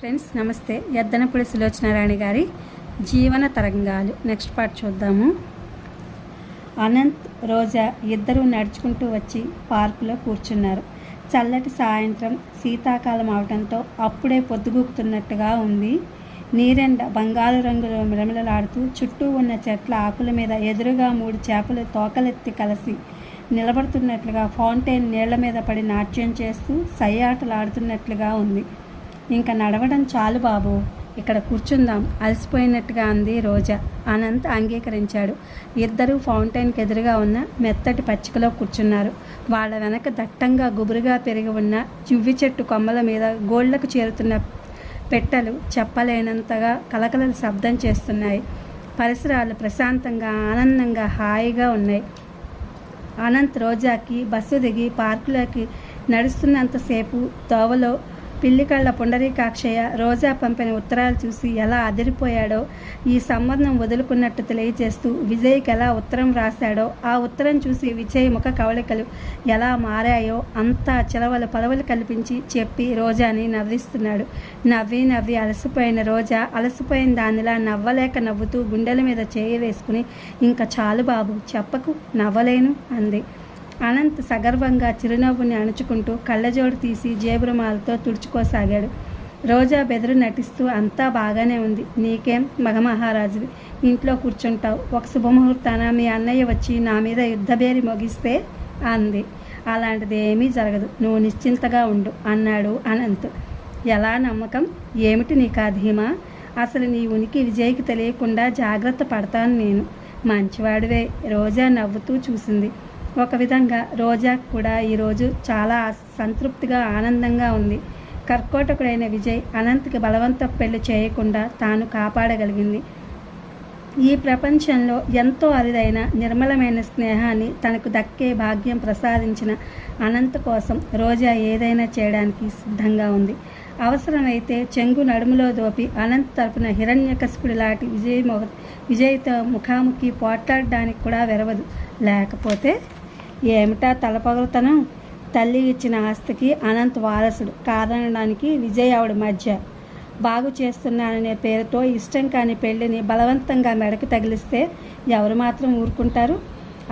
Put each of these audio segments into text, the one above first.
Friends నమస్తే. ఎద్దనపూడి సులోచనారాణి గారి జీవన తరంగాలు నెక్స్ట్ పార్ట్ చూద్దాము. అనంత్ రోజా ఇద్దరూ నడుచుకుంటూ వచ్చి పార్కులో కూర్చున్నారు. చల్లటి సాయంత్రం శీతాకాలం అవడంతో అప్పుడే పొద్దుగూకుతున్నట్టుగా ఉంది. నీరెండ బంగారు రంగులో మిలమిలలాడుతూ చుట్టూ ఉన్న చెట్ల ఆకుల మీద ఎదురుగా 3 చేపలు తోకలెత్తి కలిసి నిలబడుతున్నట్లుగా ఫౌంటైన్ నీళ్ల మీద పడి నాట్యం చేస్తూ సయ్యాటలాడుతున్నట్లుగా ఉంది. ఇంకా నడవడం చాలు బాబు, ఇక్కడ కూర్చుందాం, అలసిపోయినట్టుగా అంది రోజా. అనంత్ అంగీకరించాడు. ఇద్దరూ ఫౌంటైన్కి ఎదురుగా ఉన్న మెత్తటి పచ్చికలో కూర్చున్నారు. వాళ్ళ వెనక దట్టంగా గుబురుగా పెరిగి ఉన్న జివ్వి చెట్టు కొమ్మల మీద గోళ్లకు చేరుతున్న పెట్టెలు చెప్పలేనంతగా కలకలలు శబ్దం చేస్తున్నాయి. పరిసరాలు ప్రశాంతంగా ఆనందంగా హాయిగా ఉన్నాయి. అనంత్ రోజాకి బస్సు దిగి పార్కులోకి నడుస్తున్నంతసేపు తోవలో పిల్లికళ్ళ పుండరీకాక్షయ్య రోజా పంపిన ఉత్తరాలు చూసి ఎలా అదిరిపోయాడో, ఈ సంబంధం వదులుకున్నట్టు తెలియజేస్తూ విజయ్కి ఎలా ఉత్తరం రాశాడో, ఆ ఉత్తరం చూసి విజయ్ ముఖ కవళికలు ఎలా మారాయో అంతా చిలవలు పలవలు కల్పించి చెప్పి రోజాని నవ్విస్తున్నాడు. నవ్వి నవ్వి అలసిపోయిన రోజా అలసిపోయిన దానిలా నవ్వలేక నవ్వుతూ గుండెల మీద చేయి వేసుకుని, ఇంకా చాలు బాబు, చెప్పకు, నవ్వలేను అంది. అనంత్ సగర్వంగా చిరునవ్వుని అణుచుకుంటూ కళ్ళజోడు తీసి జేబురుమాలతో తుడుచుకోసాగాడు. రోజా బెదురు నటిస్తూ, అంతా బాగానే ఉంది, నీకేం మగమహారాజువి, ఇంట్లో కూర్చుంటావు, ఒక శుభముహూర్తాన మీ అన్నయ్య వచ్చి నా మీద యుద్ధబేరి మొగిస్తే అంది. అలాంటిది ఏమీ జరగదు, నువ్వు నిశ్చింతగా ఉండు అన్నాడు అనంత్. ఎలా నమ్మకం, ఏమిటి నీకా ధీమా? అసలు నీ ఉనికి విజయ్కి తెలియకుండా జాగ్రత్త పడతాను నేను. మంచివాడివే, రోజా నవ్వుతూ చూసింది. ఒక విధంగా రోజాకు కూడా ఈరోజు చాలా సంతృప్తిగా ఆనందంగా ఉంది. కర్కోటకుడైన విజయ్ అనంత్కి బలవంత పెళ్లి చేయకుండా తాను కాపాడగలిగింది. ఈ ప్రపంచంలో ఎంతో అరుదైన నిర్మలమైన స్నేహాన్ని తనకు దక్కే భాగ్యం ప్రసాదించిన అనంత్ కోసం రోజా ఏదైనా చేయడానికి సిద్ధంగా ఉంది. అవసరమైతే చెంగు నడుములో దోపి అనంత్ తరపున హిరణ్యకశిపుడి లాంటి విజయ్తో ముఖాముఖి పోట్లాడడానికి కూడా వెరవదు. లేకపోతే ఏమిటా తలపగలుతనం? తల్లి ఇచ్చిన ఆస్తికి అనంత్ వారసుడు కాదనడానికి విజయ్ ఆవిడ మధ్య బాగు చేస్తున్నాననే పేరుతో ఇష్టం కాని పెళ్లిని బలవంతంగా మెడకు తగిలిస్తే ఎవరు మాత్రం ఊరుకుంటారు?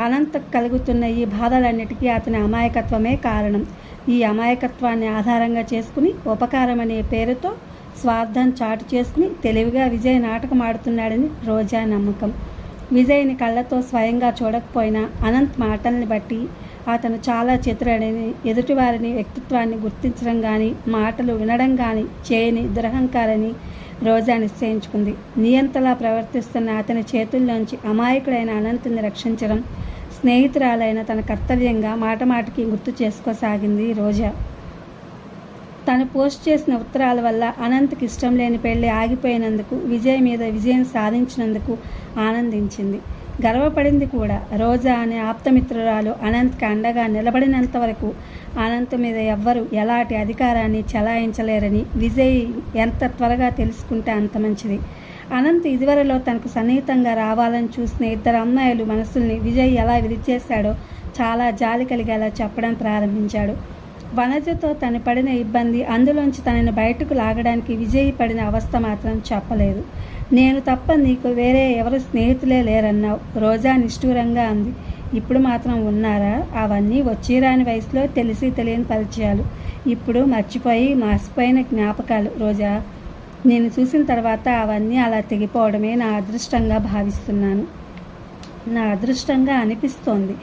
అనంత్ కలుగుతున్న ఈ బాధలన్నిటికీ అతని అమాయకత్వమే కారణం. ఈ అమాయకత్వాన్ని ఆధారంగా చేసుకుని ఉపకారం అనే పేరుతో స్వార్థం చాటు చేసుకుని తెలివిగా విజయ్ నాటకం ఆడుతున్నాడని రోజా నమ్మకం. విజయ్ని కళ్ళతో స్వయంగా చూడకపోయినా అనంత్ మాటల్ని బట్టి అతను చాలా చతురుడని, ఎదుటివారిని వ్యక్తిత్వాన్ని గుర్తించడం కానీ మాటలు వినడం కానీ చేయని దురహంకారని రోజా నిశ్చయించుకుంది. నియంతలా ప్రవర్తిస్తున్న అతని చేతుల్లోంచి అమాయకుడైన అనంత్ని రక్షించడం స్నేహితురాలైన తన కర్తవ్యంగా మాటమాటికి గుర్తు చేసుకోసాగింది రోజా. తను పోస్ట్ చేసిన ఉత్తరాల వల్ల అనంత్కి ఇష్టం లేని పెళ్లి ఆగిపోయినందుకు, విజయ్ మీద విజయం సాధించినందుకు ఆనందించింది, గర్వపడింది కూడా. రోజా అనే ఆప్తమిత్రురాలు అనంత్కి అండగా నిలబడినంత వరకు అనంత్ మీద ఎవ్వరూ ఎలాంటి అధికారాన్ని చెలాయించలేరని విజయ్ ఎంత త్వరగా తెలుసుకుంటే అంత మంచిది. అనంత్ ఇదివరలో తనకు సన్నిహితంగా రావాలని చూసిన 2 అమ్మాయిలు మనసుల్ని విజయ్ ఎలా విరిచేశాడో చాలా జాలి కలిగేలా చెప్పడం ప్రారంభించాడు. వనజతో తను పడిన ఇబ్బంది, అందులోంచి తనని బయటకు లాగడానికి విజయ్ పడిన అవస్థ మాత్రం చెప్పలేదు. నేను తప్ప నీకు వేరే ఎవరు స్నేహితులే లేరన్నావు, రోజా నిష్ఠూరంగా అంది. ఇప్పుడు మాత్రం ఉన్నారా? అవన్నీ వచ్చిరాని వయసులో తెలిసి తెలియని పరిచయాలు, ఇప్పుడు మర్చిపోయి మాసిపోయిన జ్ఞాపకాలు. రోజా, నేను చూసిన తర్వాత అవన్నీ అలా తెగిపోవడమే నా అదృష్టంగా భావిస్తున్నాను, నా అదృష్టంగా అనిపిస్తోంది.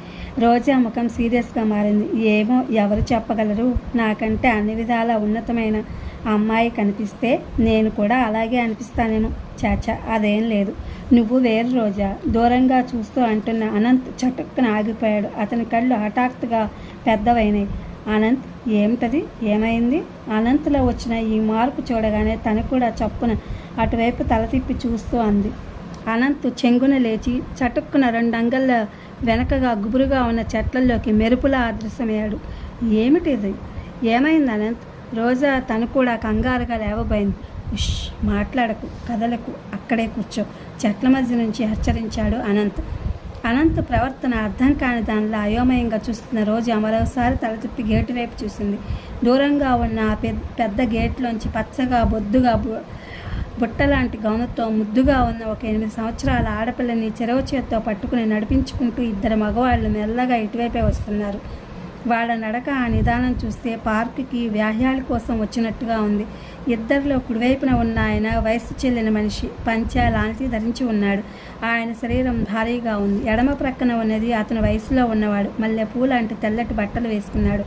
రోజా ముఖం సీరియస్గా మారింది. ఏమో, ఎవరు చెప్పగలరు? నాకంటే అన్ని విధాలా ఉన్నతమైన అమ్మాయి కనిపిస్తే నేను కూడా అలాగే అనిపిస్తానేమో. చాచా, అదేం లేదు, నువ్వు వేరు రోజా, దూరంగా చూస్తూ అంటున్న అనంత్ చటుక్కున ఆగిపోయాడు. అతని కళ్ళు హఠాత్తుగా పెద్దవైనాయి. అనంత్, ఏమిటది? ఏమైంది? అనంత్లో వచ్చిన ఈ మార్పు చూడగానే తను కూడా చప్పున అటువైపు తల తిప్పి చూస్తూ అంది. అనంత్ చెంగున లేచి చటుక్కున 2 అంగళ్ళ వెనకగా గుబురుగా ఉన్న చెట్లల్లోకి మెరుపులా అదృశ్యమయ్యాడు. ఏమిటిది? ఏమైంది అనంత్? రోజా తను కూడా కంగారుగా లేవబోయింది. ఉష్, మాట్లాడకు, కదలకు, అక్కడే కూర్చో, చెట్ల మధ్య నుంచి హెచ్చరించాడు అనంత్. అనంత్ ప్రవర్తన అర్థం కాని దానిలో అయోమయంగా చూస్తున్న రోజా మరోసారి తల తిప్పి గేటు వైపు చూసింది. దూరంగా ఉన్న ఆ పెద్ద గేట్లోంచి పచ్చగా బొద్దుగా బుట్టలాంటి గౌనతో ముద్దుగా ఉన్న ఒక 8 సంవత్సరాల ఆడపిల్లని చెరవ చేత్తో పట్టుకుని నడిపించుకుంటూ 2 మగవాళ్ళు మెల్లగా ఇటువైపే వస్తున్నారు. వాళ్ళ నడక ఆ నిదానం చూస్తే పార్కుకి వ్యాహ్యాల కోసం వచ్చినట్టుగా ఉంది. ఇద్దరిలో కుడివైపున ఉన్న ఆయన వయసు చెల్లిన మనిషి. పంచా లాంటి ధరించి ఉన్నాడు. ఆయన శరీరం భారీగా ఉంది. ఎడమ ప్రక్కన ఉన్నది అతని వయసులో ఉన్నవాడు. మల్లెపూ లాంటి తెల్లటి బట్టలు వేసుకున్నాడు.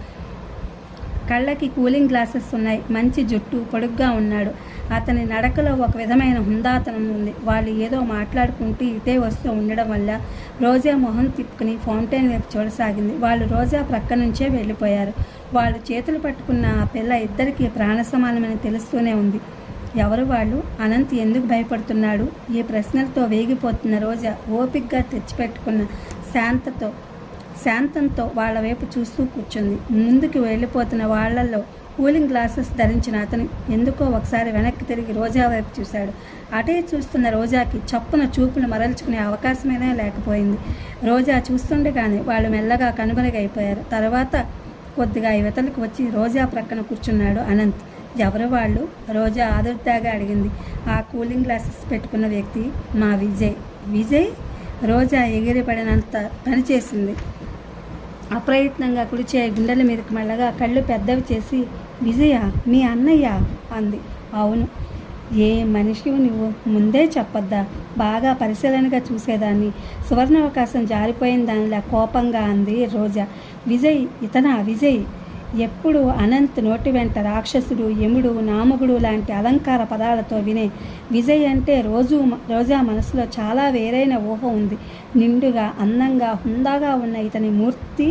కళ్ళకి కూలింగ్ గ్లాసెస్ ఉన్నాయి. మంచి జుట్టు, పొడుగ్గా ఉన్నాడు. అతని నడకలో ఒక విధమైన హుందాతనం ఉంది. వాళ్ళు ఏదో మాట్లాడుకుంటూ ఇటే వస్తూ ఉండడం వల్ల రోజా మొహం తిప్పుకుని ఫౌంటైన్ వైపు చూడసాగింది. వాళ్ళు రోజా ప్రక్క నుంచే వెళ్ళిపోయారు. వాళ్ళు చేతులు పట్టుకున్న ఆ పిల్ల ఇద్దరికీ ప్రాణ సమానమని తెలుస్తూనే ఉంది. ఎవరు వాళ్ళు? అనంత్ ఎందుకు భయపడుతున్నాడు? ఈ ప్రశ్నలతో వేగిపోతున్న రోజా ఓపిగ్గా తెచ్చిపెట్టుకున్న శాంతంతో వాళ్ళ వైపు చూస్తూ కూర్చుంది. ముందుకు వెళ్ళిపోతున్న వాళ్లలో కూలింగ్ గ్లాసెస్ ధరించిన అతను ఎందుకో ఒకసారి వెనక్కి తిరిగి రోజా వైపు చూశాడు. అటే చూస్తున్న రోజాకి చప్పున చూపులు మరల్చుకునే అవకాశమైనా లేకపోయింది. రోజా చూస్తుండగానే వాళ్ళు మెల్లగా కనుమరుగైపోయారు. తర్వాత కొద్దిగా యువతలకు వచ్చి రోజా ప్రక్కన కూర్చున్నాడు అనంత్. ఎవరు వాళ్ళు? రోజా ఆదుర్దాగా అడిగింది. ఆ కూలింగ్ గ్లాసెస్ పెట్టుకున్న వ్యక్తి మా విజయ్. విజయ్? రోజా ఎగిరిపడినంత పనిచేసింది. అప్రయత్నంగా కుడిచే గుండెల మీదకి మళ్ళగా కళ్ళు పెద్దవి చేసి విజయ మీ అన్నయ్య అంది. అవును. ఏ మనిషివి నువ్వు? ముందే చెప్పొద్దా? బాగా పరిశీలనగా చూసేదాన్ని. సువర్ణావకాశం జారిపోయిన దానిలా కోపంగా అంది రోజా. విజయ్ ఇతనా? విజయ్ ఎప్పుడు అనంత్ నోటి వెంట రాక్షసుడు, యముడు, నామకుడు లాంటి అలంకార పదాలతో వినే విజయ్ అంటే రోజా మనసులో చాలా వేరైన ఊహ ఉంది. నిండుగా, అందంగా, హుందాగా ఉన్న ఇతని మూర్తి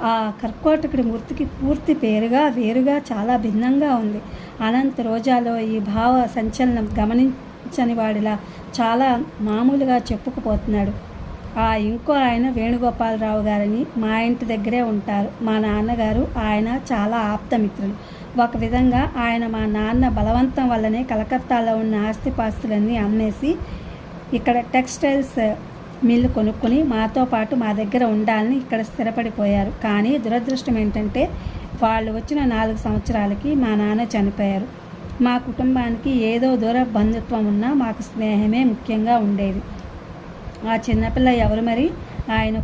ఆ కర్కోటకుడి మూర్తికి పూర్తి వేరుగా చాలా భిన్నంగా ఉంది. అనంత్ రోజాలో ఈ భావ సంచలనం గమనించని వాడిలా చాలా మామూలుగా చెప్పుకుపోతున్నాడు. ఇంకో ఆయన వేణుగోపాలరావు గారని మా ఇంటి దగ్గరే ఉంటారు. మా నాన్నగారు ఆయన చాలా ఆప్తమిత్రులు. ఒక విధంగా ఆయన మా నాన్న బలవంతం వల్లనే కలకత్తాలో ఉన్న ఆస్తిపాస్తులన్నీ అమ్మేసి ఇక్కడ టెక్స్టైల్స్ మిల్లు కొనుక్కొని మాతో పాటు మా దగ్గర ఉండాలని ఇక్కడ స్థిరపడిపోయారు. కానీ దురదృష్టం ఏంటంటే వాళ్ళు వచ్చిన 4 సంవత్సరాలకి మా నాన్న చనిపోయారు. మా కుటుంబానికి ఏదో దూర బంధుత్వం ఉన్నా మాకు స్నేహమే ముఖ్యంగా ఉండేది. ఆ చిన్నపిల్ల ఎవరు మరి? ఆయన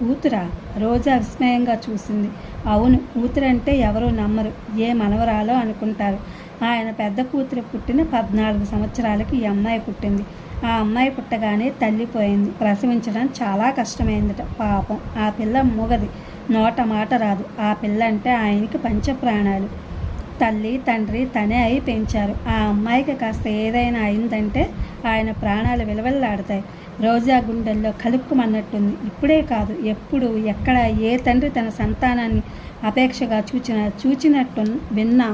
కూతురా? రోజా విస్మయంగా చూసింది. అవును, కూతురంటే ఎవరూ నమ్మరు. ఏ మనవరాలో అనుకుంటారు. ఆయన పెద్ద కూతురు పుట్టిన 14 సంవత్సరాలకి ఈ అమ్మాయి పుట్టింది. ఆ అమ్మాయి పుట్టగానే తల్లిపోయింది. ప్రసవించడం చాలా కష్టమైందట. పాపం ఆ పిల్ల మూగది. నోట మాట రాదు. ఆ పిల్ల అంటే ఆయనకి పంచప్రాణాలు. తల్లి తండ్రి తనే అయి పెంచారు. ఆ అమ్మాయికి కాస్త ఏదైనా అయిందంటే ఆయన ప్రాణాలు విలవెల్లాడతాయి. రోజా గుండెల్లో కలుక్కుమన్నట్టుంది. ఇప్పుడే కాదు, ఎప్పుడు ఎక్కడ ఏ తండ్రి తన సంతానాన్ని అపేక్షగా చూచినట్టు విన్నా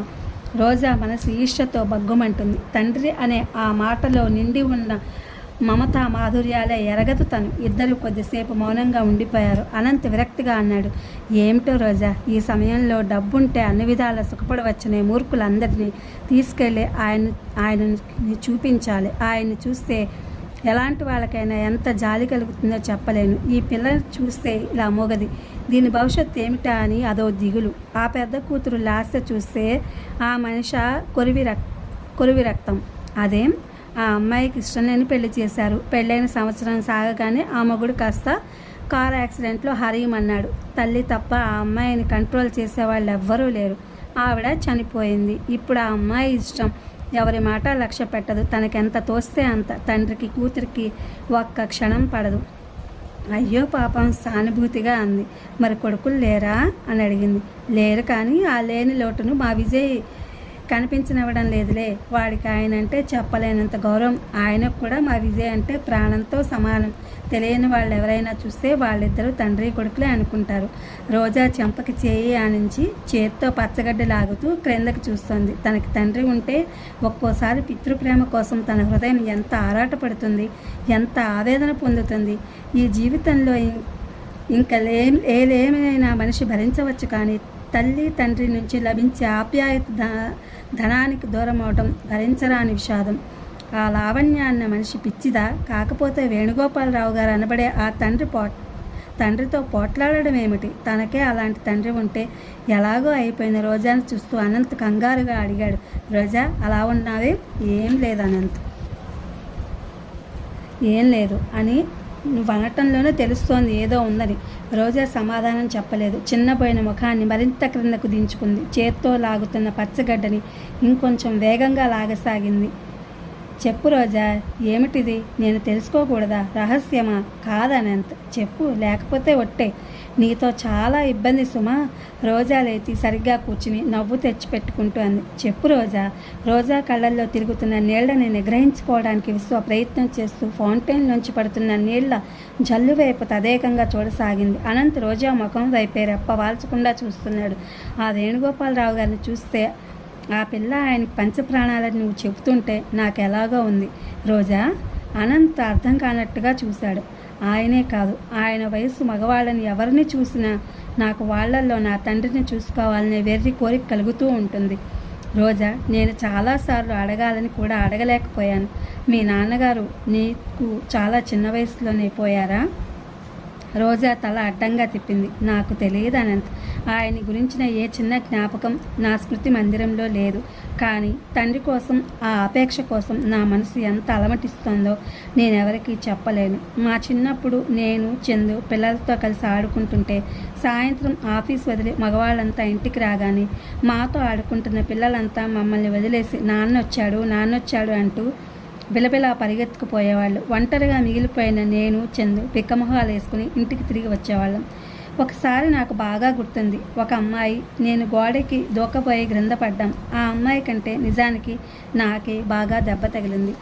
రోజా మనసు ఈర్ష్యతో బగ్గుమంటుంది. తండ్రి అనే ఆ మాటలో నిండి ఉన్న మమతా మాధుర్యాలే ఎరగదు తను. ఇద్దరు కొద్దిసేపు మౌనంగా ఉండిపోయారు. అనంత్ విరక్తిగా అన్నాడు, ఏమిటో రోజా, ఈ సమయంలో డబ్బుంటే అన్ని విధాలా సుఖపడవచ్చనే మూర్ఖులందరినీ తీసుకెళ్ళి ఆయన్ని చూపించాలి. ఆయన్ని చూస్తే ఎలాంటి వాళ్ళకైనా ఎంత జాలి కలుగుతుందో చెప్పలేను. ఈ పిల్లని చూస్తే ఇలా మోగది, దీని భవిష్యత్తు ఏమిటా అని అదో దిగులు. ఆ పెద్ద కూతురు లాస్య చూస్తే ఆ మనిషి కొరివి రక్తం. అదేం, ఆ అమ్మాయికి ఇష్టం లేని పెళ్లి చేశారు. పెళ్ళైన సంవత్సరం సాగగానే ఆ మొగుడు కాస్త కారు యాక్సిడెంట్లో హరియమన్నాడు. తల్లి తప్ప ఆ అమ్మాయిని కంట్రోల్ చేసేవాళ్ళు ఎవ్వరూ లేరు. ఆవిడ చనిపోయింది. ఇప్పుడు ఆ అమ్మాయి ఇష్టం. ఎవరి మాట లక్ష్య పెట్టదు. తనకెంత తోస్తే అంత. తండ్రికి కూతురికి ఒక్క క్షణం పడదు. అయ్యో పాపం సానుభూతిగా అంది. మరి కొడుకులు లేరా అని అడిగింది. లేరు, కానీ ఆ లేని లోటును మా విజయ్ కనిపించనివ్వడం లేదులే. వాడికి ఆయన అంటే చెప్పలేనంత గౌరవం. ఆయనకు కూడా మా విజయ్ అంటే ప్రాణంతో సమానం. తెలియని వాళ్ళు ఎవరైనా చూస్తే వాళ్ళిద్దరూ తండ్రి కొడుకులే అనుకుంటారు. రోజా చెంపకి చేయి ఆనించి చేత్తో పచ్చగడ్డి లాగుతూ క్రిందకి చూస్తోంది. తనకి తండ్రి ఉంటే ఒక్కోసారి పితృప్రేమ కోసం తన హృదయం ఎంత ఆరాటపడుతుంది, ఎంత ఆవేదన పొందుతుంది. ఈ జీవితంలో ఇంకా ఏమైనా మనిషి భరించవచ్చు, కానీ తల్లి తండ్రి నుంచి లభించే ఆప్యాయత ధనానికి దూరం అవడం భరించరాని విషాదం. ఆ లావణ్య అన్న మనిషి పిచ్చిదా? కాకపోతే వేణుగోపాలరావు గారు అనబడే ఆ తండ్రితో పోట్లాడడం ఏమిటి? తనకే అలాంటి తండ్రి ఉంటే ఎలాగో అయిపోయిన రోజాను చూస్తూ అనంత్ కంగారుగా అడిగాడు. రోజా, అలా ఉన్నావే? ఏం లేదు అనంత్, ఏం లేదు అని నువ్వు అనటంలోనే తెలుస్తోంది ఏదో ఉందని. రోజా సమాధానం చెప్పలేదు. చిన్నపోయిన ముఖాన్ని మరింత క్రిందకు దించుకుంది. చేత్తో లాగుతున్న పచ్చగడ్డని ఇంకొంచెం వేగంగా లాగసాగింది. చెప్పు రోజా, ఏమిటిది? నేను తెలుసుకోకూడదా? రహస్యమా? కాదనంత్, చెప్పు, లేకపోతే ఒట్టే. నీతో చాలా ఇబ్బంది సుమా. రోజా లేచి సరిగ్గా కూర్చుని నవ్వు తెచ్చిపెట్టుకుంటూ అంది. చెప్పు రోజా. రోజా కళ్ళల్లో తిరుగుతున్న నీళ్లని నిగ్రహించుకోవడానికి విశ్వ ప్రయత్నం చేస్తూ ఫౌంటైన్ నుంచి పడుతున్న నీళ్ల జల్లు వైపు తదేకంగా చూడసాగింది. అనంత్ రోజా ముఖం వైపే రెప్ప వాల్చకుండా చూస్తున్నాడు. ఆ వేణుగోపాలరావు గారిని చూస్తే ఆ పిల్ల ఆయనకి పంచప్రాణాలని నువ్వు చెబుతుంటే నాకెలాగో ఉంది రోజా. అనంత్ అర్థం కానట్టుగా చూశాడు. ఆయనే కాదు, ఆయన వయసు మగవాళ్ళని ఎవరిని చూసినా నాకు వాళ్లల్లో నా తండ్రిని చూసుకోవాలనే వెర్రి కోరిక కలుగుతూ ఉంటుంది రోజా. నేను చాలాసార్లు అడగాలని కూడా అడగలేకపోయాను. మీ నాన్నగారు నీకు చాలా చిన్న వయసులోనే పోయారా? రోజా తల అడ్డంగా తిప్పింది. నాకు తెలియదు అనంత్. ఆయన గురించిన ఏ చిన్న జ్ఞాపకం నా స్మృతి మందిరంలో లేదు. కానీ తండ్రి కోసం, ఆ అపేక్ష కోసం నా మనసు ఎంత అలమటిస్తుందో నేనెవరికీ చెప్పలేను. మా చిన్నప్పుడు నేను, చందు పిల్లలతో కలిసి ఆడుకుంటుంటే సాయంత్రం ఆఫీస్ వదిలి మగవాళ్ళంతా ఇంటికి రాగానే మాతో ఆడుకుంటున్న పిల్లలంతా మమ్మల్ని వదిలేసి నాన్నొచ్చాడు అంటూ బిలబిలా పరిగెత్తుకుపోయేవాళ్ళు. ఒంటరిగా మిగిలిపోయిన నేను, చందు పిక్కమొహాలు వేసుకుని ఇంటికి తిరిగి వచ్చేవాళ్ళం. ఒకసారి నాకు బాగా గుర్తుంది. ఒక అమ్మాయి, నేను గోడకి దూకపోయి క్రింద పడ్డాం. ఆ అమ్మాయి కంటే నిజానికి నాకే బాగా దెబ్బ తగిలింది.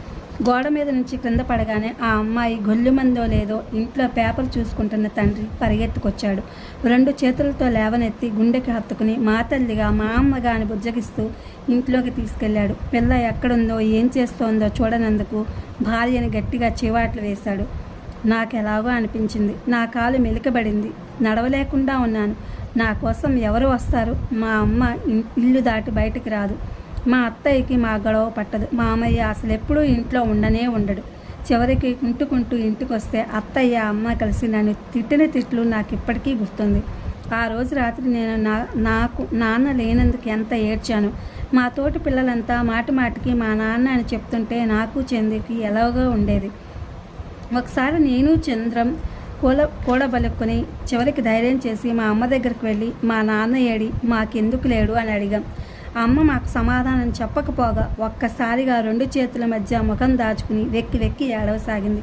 గోడ మీద నుంచి క్రింద పడగానే ఆ అమ్మాయి గొల్లుమందో లేదో ఇంట్లో పేపర్ చూసుకుంటున్న తండ్రి పరిగెత్తుకొచ్చాడు. 2 చేతులతో లేవనెత్తి గుండెకి హత్తుకుని మా తల్లిగా, మా అమ్మగా అని బుజ్జగిస్తూ ఇంట్లోకి తీసుకెళ్లాడు. పిల్ల ఎక్కడుందో, ఏం చేస్తోందో చూడనందుకు భార్యని గట్టిగా చివాట్లు వేశాడు. నాకెలాగో అనిపించింది. నా కాలు మెలికబడింది. నడవలేకుండా ఉన్నాను. నా కోసం ఎవరు వస్తారు? మా అమ్మ ఇల్లు దాటి బయటికి రాదు. మా అత్తయ్యకి మా గొడవ పట్టదు. మామయ్య అసలు ఎప్పుడూ ఇంట్లో ఉండడు. చివరికి కుంటుకుంటూ ఇంటికి వస్తే అత్తయ్య, అమ్మ కలిసి నన్ను తిట్టిన తిట్లు నాకు ఇప్పటికీ గుర్తుంది. ఆ రోజు రాత్రి నేను నాకు నాన్న లేనందుకు ఎంత ఏడ్చాను. మా తోటి పిల్లలంతా మాటికి మా నాన్న అని చెప్తుంటే నాకు చందుకి ఎలాగో ఉండేది. ఒకసారి నేను చంద్రం కూడబలుక్కుని చివరికి ధైర్యం చేసి మా అమ్మ దగ్గరికి వెళ్ళి మా నాన్న ఏడి, మాకెందుకు లేడు అని అడిగాం. అమ్మ మాకు సమాధానం చెప్పకపోగా ఒక్కసారిగా 2 చేతుల మధ్య ముఖం దాచుకుని వెక్కి ఏడవసాగింది.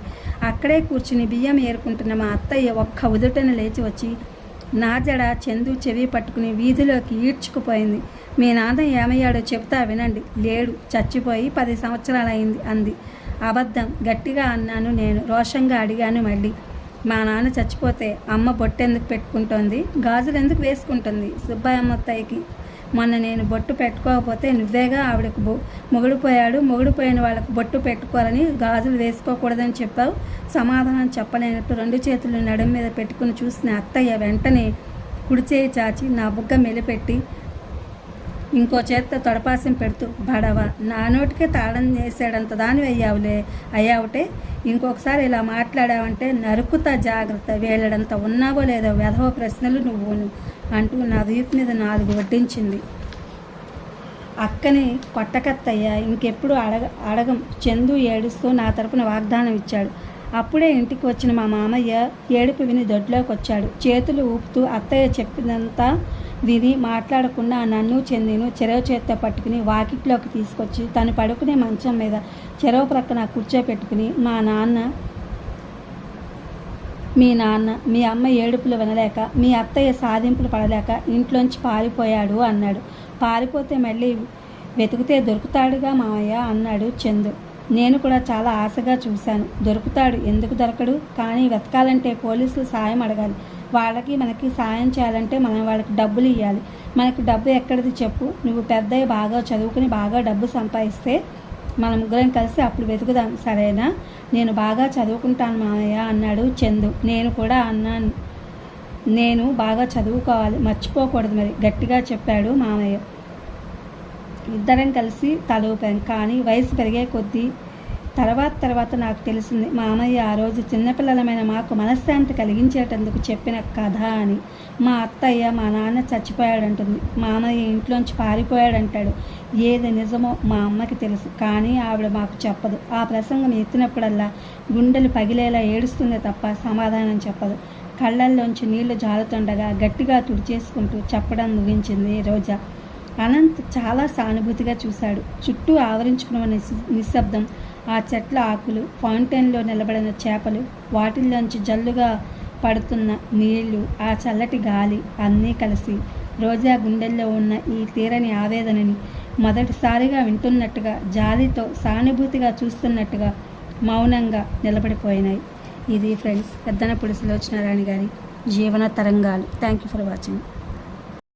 అక్కడే కూర్చుని బియ్యం ఏరుకుంటున్న మా అత్తయ్య ఒక్క ఉదుటను లేచి వచ్చి నా జడ చందు చెవి పట్టుకుని వీధిలోకి ఈడ్చుకుపోయింది. మీ నాన్న ఏమయ్యాడో చెప్తా వినండి. లేడు, చచ్చిపోయి 10 సంవత్సరాలైంది అంది. అబద్ధం, గట్టిగా అన్నాను నేను. రోషంగా అడిగాను మళ్ళీ. మా నాన్న చచ్చిపోతే అమ్మ బొట్టెందుకు పెట్టుకుంటోంది? గాజులు ఎందుకు వేసుకుంటుంది? సుబ్బయ్యమ్మ అత్తయ్యకి మొన్న నేను బొట్టు పెట్టుకోకపోతే నువ్వేగా ఆవిడకు మొగుడుపోయిన వాళ్ళకు బొట్టు పెట్టుకోవాలని, గాజులు వేసుకోకూడదని చెప్పావు. సమాధానం చెప్పలేనట్టు 2 చేతులు నడుం మీద పెట్టుకుని చూసిన అత్తయ్య వెంటనే కుడిచేయి చాచి నా బుగ్గ మెలిపెట్టి ఇంకో చేత్తో తొడపాసం పెడుతూ, బడవ, నా నోటికే తాళం చేసాడంత దాని అయ్యావుటే, ఇంకొకసారి ఇలా మాట్లాడావంటే నరుకుతా, జాగ్రత్త, వేళ్ళడంత ఉన్నావో లేదో, వెధవ ప్రశ్నలు నువ్వును అంటూ నా వీపు మీద 4 వడ్డించింది. అక్కని కొట్టకత్తయ్య, ఇంకెప్పుడు అడగం. చందు ఏడుస్తూ నా తరపున వాగ్దానం ఇచ్చాడు. అప్పుడే ఇంటికి వచ్చిన మా మామయ్య ఏడుపు విని దొడ్లోకి వచ్చాడు. చేతులు ఊపుతూ అత్తయ్య చెప్పినంతా విని మాట్లాడకుండా నన్ను, చందును చెరవ చేత్తో పట్టుకుని వాకిట్లోకి తీసుకొచ్చి తను పడుకునే మంచం మీద చెరవ ప్రక్కన కూర్చోపెట్టుకుని మీ నాన్న మీ అమ్మ ఏడుపులు వినలేక, మీ అత్తయ్య సాధింపులు పడలేక ఇంట్లోంచి పారిపోయాడు అన్నాడు. పారిపోతే మళ్ళీ వెతికితే దొరుకుతాడుగా మామయ్య అన్నాడు చందు. నేను కూడా చాలా ఆశగా చూశాను. దొరుకుతాడు, ఎందుకు దొరకడు? కానీ వెతకాలంటే పోలీసులు సాయం అడగాలి. వాళ్ళకి మనకి సాయం చేయాలంటే మనం వాళ్ళకి డబ్బులు ఇవ్వాలి. మనకి డబ్బు ఎక్కడిది చెప్పు? నువ్వు పెద్దయ్య బాగా చదువుకుని బాగా డబ్బు సంపాదిస్తే మన ముగ్గురం కలిసి అప్పుడు వెతుకుదాం, సరేనా? నేను బాగా చదువుకుంటాను మామయ్య అన్నాడు చందు. నేను కూడా అన్నాను, నేను బాగా చదువుకోవాలి, మర్చిపోకూడదు మరి, గట్టిగా చెప్పాడు మామయ్య. ఇద్దరం కలిసి తల ఊపాం. కానీ వయసు పెరిగే కొద్దీ తర్వాత నాకు తెలిసింది మామయ్య ఆ రోజు చిన్నపిల్లలమైన మాకు మనశ్శాంతి కలిగించేటందుకు చెప్పిన కథ అని. మా అత్తయ్య మా నాన్న చచ్చిపోయాడంటుంది, మామయ్య ఇంట్లోంచి పారిపోయాడంటాడు. ఏది నిజమో మా అమ్మకి తెలుసు, కానీ ఆవిడ మాకు చెప్పదు. ఆ ప్రసంగం ఎత్తినప్పుడల్లా గుండెలు పగిలేలా ఏడుస్తుంది తప్ప సమాధానం చెప్పదు. కళ్ళల్లోంచి నీళ్లు జారుతుండగా గట్టిగా తుడిచేసుకుంటూ చెప్పడం ముగించింది రోజా. అనంత్ చాలా సానుభూతిగా చూశాడు. చుట్టూ ఆవరించుకున్న నిశ్శబ్దం, ఆ చెట్ల ఆకులు, ఫౌంటైన్లో నిలబడిన చేపలు, వాటిల్లోంచి జల్లుగా పడుతున్న నీళ్లు, ఆ చల్లటి గాలి అన్నీ కలిసి రోజా గుండెల్లో ఉన్న ఈ తీరని ఆవేదనని మొదటిసారిగా వింటున్నట్టుగా, జాలితో సానుభూతిగా చూస్తున్నట్టుగా మౌనంగా నిలబడిపోయినాయి. ఇది ఫ్రెండ్స్ పెద్దనపూడి సులోచనారాణి గారి జీవన తరంగాలు. Thank you for watching.